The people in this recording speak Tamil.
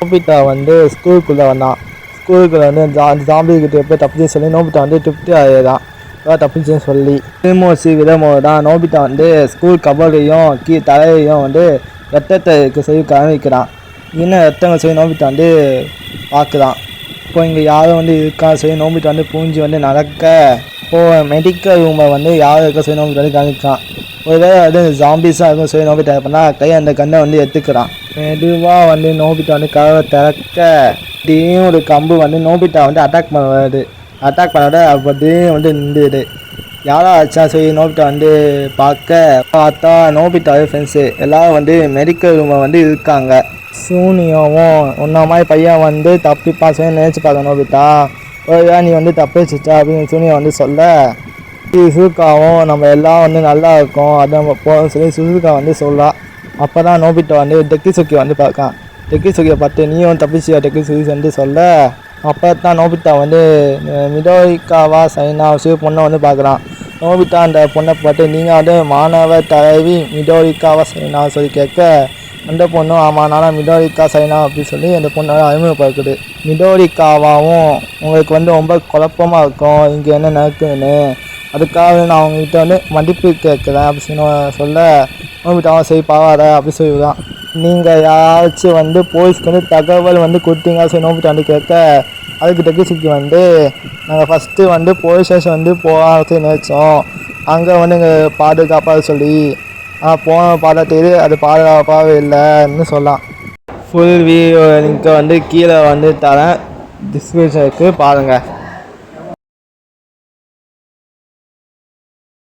நோபிட்டா வந்து ஸ்கூலுக்குள்ளே வந்தான். ஸ்கூலுக்குள்ளே வந்து ஜாம்பிக்கிட்ட போய் தப்பிச்சு சொல்லி நோபிட்டா வந்து டிப்டி ஆகிதான் தப்பிச்சுன்னு சொல்லி திருமோசி விதமோடு தான் நோபிட்டா வந்து ஸ்கூல் கபோர்டையும் தலையையும் வந்து ரத்தத்தை சொல்லி காமிக்கிறான். இன்னும் ரத்தங்கள் சொல்லி நோபிட்டா வந்து பார்க்குறான். இப்போ இங்கே யாரும் வந்து இருக்கா சொல்லி நோபிட்டா வந்து பூஞ்சி வந்து நடக்க இப்போது மெடிக்கல் ரூமை வந்து யாரும் இருக்க சொல்லி நோபிட்டா வந்து காமிக்கான். ஒருவேளை வந்து ஜாம்பிஸாக இருக்கும் சொல்லி நோபிட்டா பண்ணால் கை அந்த கண்ணை வந்து எடுத்துக்கிறான். மெதுவாக வந்து நோபிட்டா வந்து கதவை திறக்க திடீர்னு ஒரு கம்பு வந்து நோபிட்டா வந்து அட்டாக் பண்ண வருது. அட்டாக் பண்ணோட அப்போ திடீர்னு வந்து நின்றுது. யாரோ ஆச்சா சொல்லி நோபிட்டா வந்து பார்த்தா நோபிட்டா ஃப்ரெண்ட்ஸு எல்லோரும் வந்து மெடிக்கல் ரூமை வந்து இருக்காங்க. சூனியாவும் ஒன்றா மாதிரி பையன் வந்து தப்பிப்பா சொல்லி நினச்சி பார்க்க நோபிட்டா. ஒருவேளை நீ வந்து தப்பிச்சிட்டா அப்படின்னு சூனியா வந்து சொல்ல சுசுகாவும் நம்ம எல்லாம் வந்து நல்லா இருக்கும் அதை நம்ம போகணும்னு சொல்லி சுசுகா வந்து சொல்லலாம். அப்போ தான் நோபிட்டா வந்து டெக்கிசுக்கி வந்து பார்க்கான். டெக்கிசுக்கியை பார்த்து நீயும் தப்பிச்சியா டெக்கிசுக்கி வந்து சொல்ல அப்போ தான் நோபிட்டா வந்து மிடோரிக்காவா சைனா சொல்லி பொண்ணை வந்து பார்க்குறான். நோபிட்டா அந்த பொண்ணை பார்த்து நீங்கள் வந்து மாணவ தலைவி மிடோரிக்காவா சைனா சொல்லி கேட்க அந்த பொண்ணும் ஆமாம் நானும் மிடோரிக்கா சைனா அப்படின்னு சொல்லி அந்த பொண்ணை அறிமுகப்படுத்துது. மிடோரிக்காவாவும் உங்களுக்கு வந்து ரொம்ப குழப்பமாக இருக்கும் இங்கே என்ன நடக்குதுன்னு, அதுக்காக நான் அவங்ககிட்ட வந்து மதிப்பு கேட்குறேன் அப்படின்னு சொல்ல நோபிட்டாவும் சரி பரவாயில்ல அப்படி சொல்லிவிடுறான். நீங்கள் யாராச்சும் வந்து போலீஸ்க்கு வந்து தகவல் வந்து கொடுத்தீங்க சரி நோபிட்டா வந்து கேட்க அதுக்கு டெக்கிசுக்கி வந்து நாங்கள் ஃபஸ்ட்டு வந்து போலீஸ் ஸ்டேஷன் வந்து போக நினச்சோம். அங்கே வந்து எங்கள் பாதுகாப்பாக சொல்லி போன பார்த்தது அது பாதுகாப்பாகவே இல்லைன்னு சொல்லலாம். ஃபுல் வீடியோ லிங்க்கை வந்து கீழே வந்து தரேன் டிஸ்கிரிப்ஷனுக்கு பாருங்கள்.